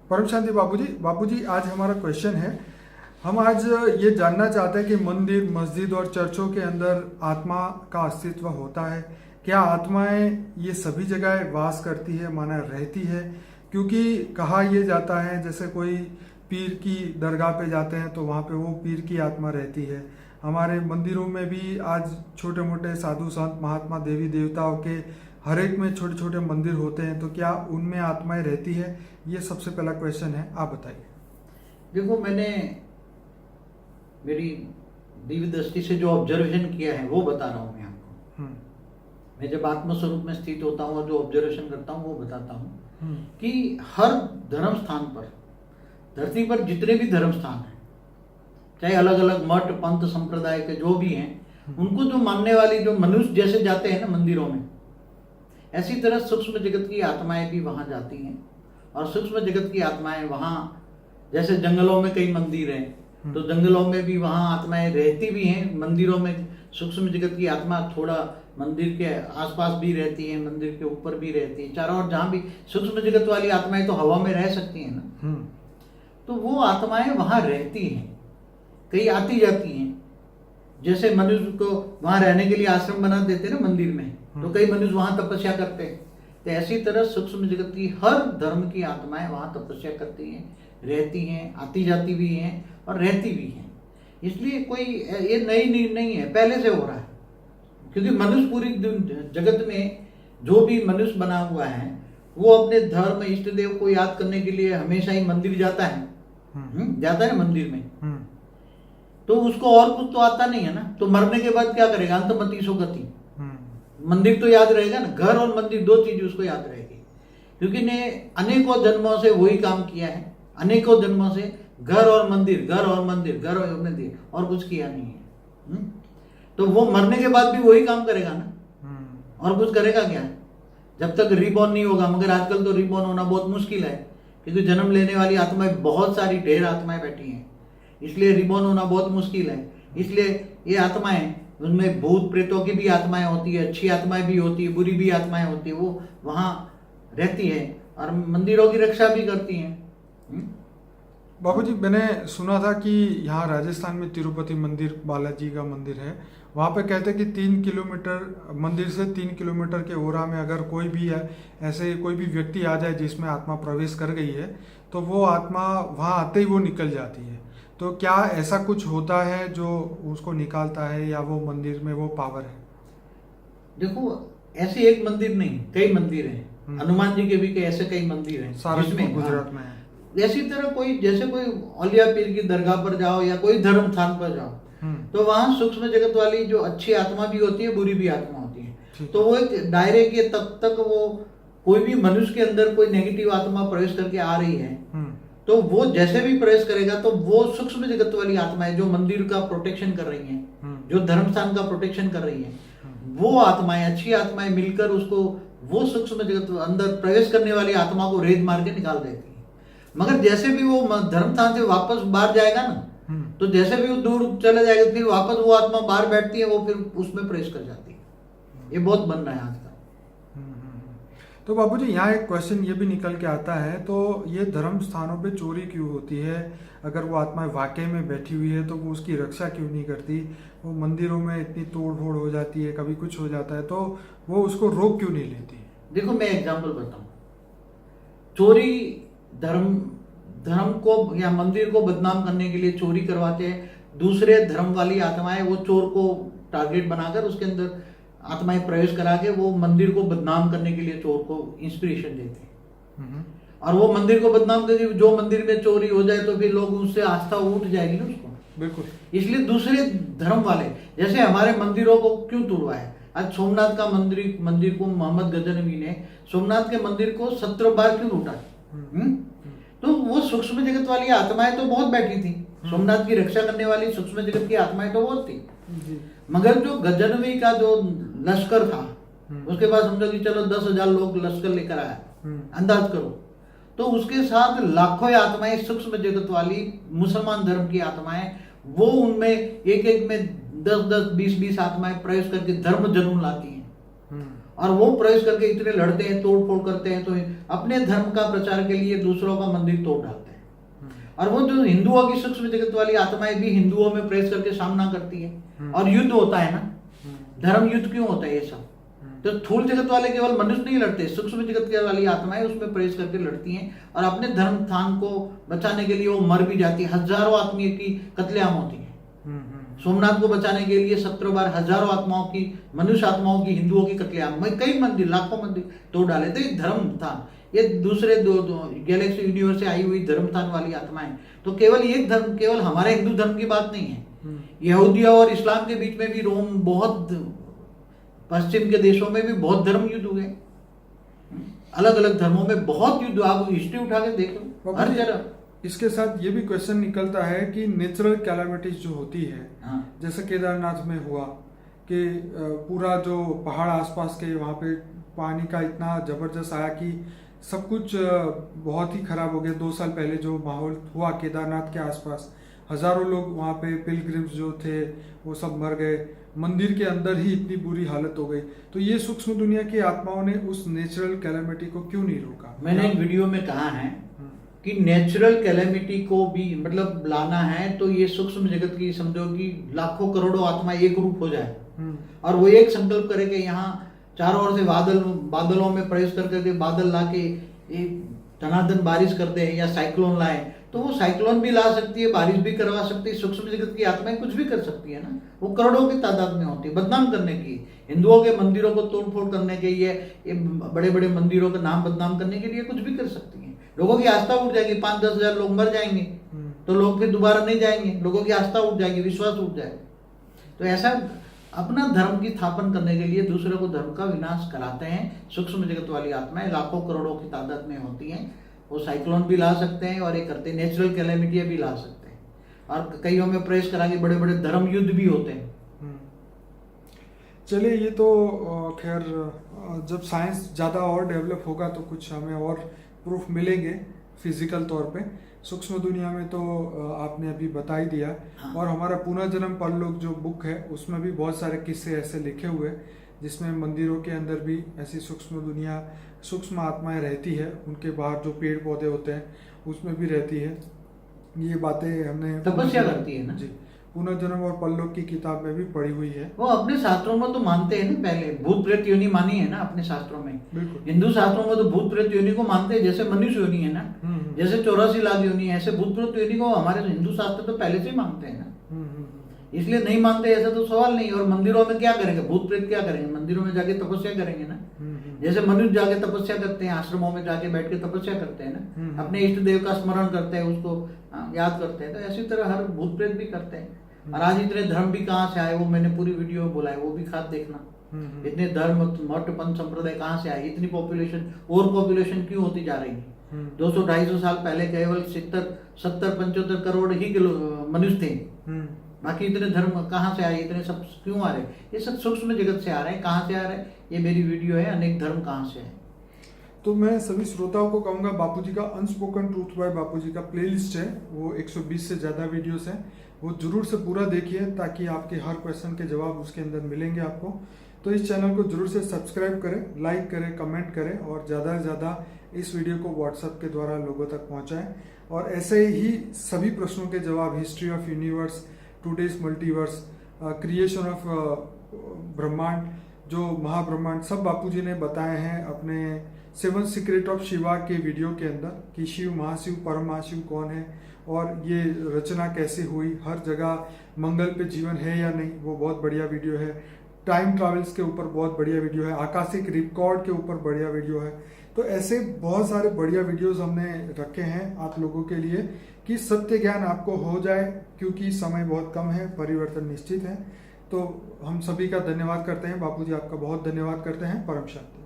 परम शांति बाबूजी आज हमारा क्वेश्चन है। हम आज ये जानना चाहते हैं कि मंदिर, मस्जिद और चर्चों के अंदर आत्मा का अस्तित्व होता है। क्या आत्माएं ये सभी जगह वास करती है, माना रहती है? क्योंकि कहा यह जाता है जैसे कोई पीर की दरगाह पे जाते हैं तो वहाँ पे वो पीर की आत्मा रहती है। हमारे मंदिरों में भी आज छोटे मोटे साधु संत महात्मा देवी देवताओं के हर एक में छोटे छोटे मंदिर होते हैं, तो क्या उनमें आत्माएं रहती है? ये सबसे पहला क्वेश्चन है, आप बताइए। देखो, मैंने मेरी दिव्य दृष्टि से जो ऑब्जर्वेशन किया है वो बता रहा हूँ मैं आपको। मैं जब आत्मस्वरूप में स्थित होता हूँ और जो ऑब्जर्वेशन करता हूँ वो बताता हूँ कि हर धर्म स्थान पर, धरती पर जितने भी धर्म स्थान हैं, चाहे अलग अलग मठ पंथ संप्रदाय के जो भी हैं, उनको जो मानने वाली जो मनुष्य जैसे जाते हैं ना मंदिरों में, ऐसी तरह सूक्ष्म जगत की आत्माएं भी वहां जाती हैं। और सूक्ष्म जगत की आत्माएं वहां, जैसे जंगलों में कई मंदिर हैं तो जंगलों में भी वहां आत्माएं रहती भी हैं। मंदिरों में सूक्ष्म जगत की आत्मा थोड़ा मंदिर के आसपास भी रहती है, मंदिर के ऊपर भी रहती है, चारों ओर जहां भी सूक्ष्म जगत वाली आत्माएं तो हवा में रह सकती हैं ना, तो वो आत्माएं वहां रहती हैं, कई आती जाती हैं। जैसे मनुष्य को वहां रहने के लिए आश्रम बना देते ना मंदिर में, तो कई मनुष्य वहां तपस्या करते हैं। तो ऐसी तरह सूक्ष्म जगत की हर धर्म की आत्माएं वहां तपस्या करती हैं, रहती हैं, आती जाती भी हैं और रहती भी हैं। इसलिए कोई ये नई नहीं है, पहले से हो रहा है। क्योंकि मनुष्य पूरी जगत में जो भी मनुष्य बना हुआ है वो अपने धर्म इष्ट देव को याद करने के लिए हमेशा ही मंदिर जाता है, जाता है मंदिर में। तो उसको और कुछ तो आता नहीं है ना, तो मरने के बाद क्या करेगा? अंतमति सो गति। मंदिर तो याद रहेगा ना, घर और मंदिर दो चीज उसको याद रहेगी। क्योंकि ने अनेकों जन्मों से वही काम किया है, अनेकों जन्मों से घर और मंदिर, घर और मंदिर, घर और मंदिर, और कुछ किया नहीं है। तो वो मरने के बाद भी वही काम करेगा ना, और कुछ करेगा क्या? जब तक रिबॉर्न नहीं होगा। मगर आजकल तो रिबॉर्न होना बहुत मुश्किल है, क्योंकि जन्म लेने वाली आत्माएं बहुत सारी, ढेर आत्माएं बैठी हैं, इसलिए रिबॉर्न होना बहुत मुश्किल है। इसलिए ये आत्माएं, उनमें भूत प्रेतों की भी आत्माएं होती है, अच्छी आत्माएं भी होती है, बुरी भी आत्माएं होती है, वो वहां रहती है और मंदिरों की रक्षा भी करती हैं। बाबूजी, मैंने सुना था कि यहाँ राजस्थान में तिरुपति मंदिर, बालाजी का मंदिर है, वहाँ पे कहते हैं कि 3 किलोमीटर मंदिर से 3 किलोमीटर के ओरा में अगर कोई भी ऐसे कोई भी व्यक्ति आ जाए जिसमें आत्मा प्रवेश कर गई है, तो वो आत्मा वहाँ आते ही वो निकल जाती है। तो क्या ऐसा कुछ होता है जो उसको निकालता है, या वो मंदिर में वो पावर है? देखो, ऐसे एक मंदिर नहीं, कई मंदिर हैं। हनुमान जी के भी ऐसे कई मंदिर हैं सारंगपुर गुजरात में है। इसी तरह कोई, जैसे कोई औलिया पीर की दरगाह पर जाओ या कोई धर्म स्थान पर जाओ, तो वहां सूक्ष्म जगत वाली जो अच्छी आत्मा भी होती है, बुरी भी आत्मा होती है। तो वो एक दायरे के तब तक वो, कोई भी मनुष्य के अंदर कोई नेगेटिव आत्मा प्रवेश करके आ रही है, तो वो जैसे भी प्रवेश करेगा तो वो सूक्ष्म जगत वाली आत्माएं जो मंदिर का प्रोटेक्शन कर रही हैं, जो धर्म स्थान का प्रोटेक्शन कर रही हैं, वो आत्माएं, अच्छी आत्माएं मिलकर उसको, वो सूक्ष्म जगत अंदर प्रवेश करने वाली आत्मा को रेत मार के निकाल देती है। मगर जैसे भी वो धर्म स्थान से वापस बाहर जाएगा ना, तो जैसे भी वो दूर चले जाएगा, फिर वापस वो आत्मा बाहर बैठती है, वो फिर उसमें प्रवेश कर जाती है। ये बहुत बन रहा है आजकल। तो बाबूजी, यहाँ एक क्वेश्चन ये भी निकल के आता है, तो ये धर्म स्थानों पे चोरी क्यों होती है? अगर वो आत्मा वाकई में बैठी हुई है तो वो उसकी रक्षा क्यों नहीं करती? वो मंदिरों में इतनी तोड़ फोड़ हो जाती है, कभी कुछ हो जाता है, तो वो उसको रोक क्यों नहीं लेती? देखो, मैं एग्जाम्पल बताऊं। चोरी धर्म को या मंदिर को बदनाम करने के लिए चोरी करवाते हैं। दूसरे धर्म वाली आत्माएं वो चोर को टारगेट बनाकर उसके अंदर आत्माएं प्रवेश करा के वो मंदिर को बदनाम करने के लिए चोर को इंस्पिरेशन देते हैं। और वो मंदिर को बदनाम करके, जो मंदिर में चोरी हो जाए तो फिर लोग उससे आस्था उठ जाएगी ना उसको। बिल्कुल। इसलिए दूसरे धर्म वाले, जैसे हमारे मंदिरों को क्यों तोड़वाया? आज सोमनाथ का मंदिर को मोहम्मद गजनवी ने, सोमनाथ के मंदिर को 17 बार क्यों लूटा? तो वो सूक्ष्म जगत वाली आत्माएं तो बहुत बैठी थी, सोमनाथ की रक्षा करने वाली सूक्ष्म जगत की आत्माएं तो बहुत थी। मगर जो गजनवी का जो लश्कर था, उसके पास समझो कि चलो 10,000 लोग लश्कर लेकर आया, अंदाज करो, तो उसके साथ लाखों आत्माएं सूक्ष्म जगत वाली मुसलमान धर्म की आत्माएं, वो उनमें एक में 10-10, 20-20 आत्माएं प्रवेश करके धर्म जुनून लाती हैं। और वो प्रवेश करके इतने लड़ते हैं, तोड़ फोड़ करते हैं, तो अपने अपने धर्म का प्रचार के लिए दूसरों का मंदिर तोड़ डालते हैं। और वो जो हिंदुओं की सूक्ष्म जगत वाली आत्माएं भी हिंदुओं में प्रवेश करके सामना करती है और युद्ध होता है ना। धर्म युद्ध क्यों होता है ये सब? तो स्थूल जगत वाले केवल मनुष्य नहीं लड़ते, सूक्ष्म जगत के वाली आत्माएं उसमें प्रवेश करके लड़ती हैं और अपने धर्म स्थान को बचाने के लिए वो मर भी जाती है। हजारों आदमी की कत्लेआम होती है। सोमनाथ को बचाने के लिए 17 बार हजारों आत्माओं की, मनुष्य आत्माओं की, हिंदुओं की कत्लेआम, कई मंदिर, लाखों मंदिर तोड़ डाले थे। धर्म स्थान, ये दूसरे दो गैलेक्सी यूनिवर्स से आई हुई धर्म स्थान वाली आत्माएं, तो केवल एक धर्म, केवल हमारे हिंदू धर्म की बात नहीं है। यहूदिया और इस्लाम के बीच में भी रोम, बहुत पश्चिम के देशों में भी बहुत धर्म युद्ध हुए। अलग अलग धर्मों में बहुत युद्ध, आप हिस्ट्री उठा के देखो हर जगह। इसके साथ ये भी क्वेश्चन निकलता है कि नेचुरल कैलामिटीज जो होती है, जैसे केदारनाथ में हुआ कि पूरा जो पहाड़ आसपास के वहाँ पे पानी का इतना जबरदस्त आया कि सब कुछ बहुत ही खराब हो गया। 2 साल पहले जो माहौल हुआ केदारनाथ के आसपास, हजारों लोग वहाँ पे पिलग्रिम्स जो थे वो सब मर गए, मंदिर के अंदर ही इतनी बुरी हालत हो गई। तो ये सूक्ष्म दुनिया की आत्माओं ने उस नेचुरल कैलामिटी को क्यों नहीं रोका? मैंने एक वीडियो में कहा है कि नेचुरल कैलेमिटी को भी मतलब लाना है तो ये सूक्ष्म जगत की, समझो कि लाखों करोड़ों आत्मा एक रूप हो जाए और वो एक संकल्प करे कि यहाँ चारों ओर से बादलों में प्रवेश करके बादल ला के एक धनाधन बारिश कर दे या साइक्लोन लाए, तो वो साइक्लोन भी ला सकती है, बारिश भी करवा सकती है। सूक्ष्म जगत की आत्माएं कुछ भी कर सकती है ना। वो करोड़ों की तादाद में होती है, बदनाम करने की, हिंदुओं के मंदिरों को तोड़फोड़ करने के लिए, बड़े बड़े मंदिरों का नाम बदनाम करने के लिए कुछ भी कर सकती है। लोगों की आस्था उठ जाएगी, 5-10 हजार लोग मर जाएंगे तो लोग फिर दोबारा नहीं जाएंगे, लोगों की आस्था उठ जाएगी, विश्वास उठ जाएगा। तो ऐसा अपना धर्म की स्थापन करने के लिए दूसरे को धर्म का विनाश कराते हैं। सूक्ष्म जगत वाली आत्माएं लाखों करोड़ों की तादाद में होती हैं। वो साइक्लोन भी ला सकते हैं और ये करते हैं, नेचुरल कैलेमिटी भी ला सकते हैं और कईयों में प्रेस करा के बड़े बड़े धर्म युद्ध भी होते हैं। चलिए, ये तो खैर जब साइंस ज़्यादा और डेवलप होगा तो कुछ हमें और प्रूफ मिलेंगे फिजिकल तौर पे। सूक्ष्म दुनिया में तो आपने अभी बता ही दिया। हाँ। और हमारा पुनर्जन्म परलोक जो बुक है उसमें भी बहुत सारे किस्से ऐसे लिखे हुए जिसमें मंदिरों के अंदर भी ऐसी सूक्ष्म दुनिया, सूक्ष्म आत्माएं रहती है। उनके बाहर जो पेड़ पौधे होते हैं उसमें भी रहती है। ये बातें हमने तपस्या करती है ना जी, पुनर्जन्म और परलोक की किताब में भी पढ़ी हुई है। वो अपने शास्त्रों में तो मानते हैं ना, पहले भूत प्रेत योनि मानी है ना अपने शास्त्रों में। बिल्कुल। हिंदू शास्त्रों में तो भूत प्रेत योनि को मानते हैं, जैसे मनुष्य योनि है ना, जैसे 84 लाख योनि है, ऐसे भूत प्रेत योनि को हमारे हिंदू शास्त्र तो पहले से ही मानते हैं ना। इसलिए नहीं मानते ऐसा तो सवाल नहीं। और मंदिरों में क्या करेंगे? भूत प्रेत क्या करेंगे? मंदिरों में जाके तपस्या करेंगे ना। जैसे मनुष्य जाके तपस्या करते हैं, आश्रमों में जाके बैठ के तपस्या करते हैं ना, अपने इष्ट देव का स्मरण करते हैं, उसको याद करते हैं, तो ऐसी तरह हर भूत प्रेत भी करते हैं। और आज इतने धर्म भी कहाँ से आए, वो मैंने पूरी वीडियो में बोला है, वो भी खास देखना। इतने धर्म, मठ, पंथ, संप्रदाय कहाँ से आए, इतनी पॉपुलेशन, और पॉपुलेशन क्यों होती जा रही है? 200-250 साल पहले केवल 70-75 करोड़ ही मनुष्य थे, बाकी इतने धर्म कहाँ से आए, इतने सब क्यों आ रहे? ये सब सूक्ष्म जगत से आ रहे हैं। कहाँ से आ रहे हैं? ये मेरी वीडियो है, अनेक धर्म कहाँ से आए। तो मैं सभी श्रोताओं को कहूँगा, बापूजी का अनस्पोकन ट्रूथ बाय बापूजी का प्लेलिस्ट है, वो 120 से ज़्यादा वीडियोस हैं, वो जरूर से पूरा देखिए ताकि आपके हर क्वेश्चन के जवाब उसके अंदर मिलेंगे आपको। तो इस चैनल को जरूर से सब्सक्राइब करें, लाइक करें, कमेंट करें और ज़्यादा से ज़्यादा इस वीडियो को व्हाट्सएप के द्वारा लोगों तक पहुँचाएँ। और ऐसे ही सभी प्रश्नों के जवाब, history of universe, today's multiverse, creation of ब्रह्मांड, जो महाब्रह्मांड, सब बापूजी ने बताए हैं अपने 7 सीक्रेट ऑफ शिवा के वीडियो के अंदर कि शिव, महाशिव, परम महाशिव कौन है और ये रचना कैसे हुई, हर जगह मंगल पे जीवन है या नहीं, वो बहुत बढ़िया वीडियो है। टाइम ट्रैवल्स के ऊपर बहुत बढ़िया वीडियो है, आकाशिक रिकॉर्ड के ऊपर बढ़िया वीडियो है। तो ऐसे बहुत सारे बढ़िया वीडियोस हमने रखे हैं आप लोगों के लिए कि सत्य ज्ञान आपको हो जाए, क्योंकि समय बहुत कम है, परिवर्तन निश्चित है। तो हम सभी का धन्यवाद करते हैं, बापूजी आपका बहुत धन्यवाद करते हैं। परम शांति।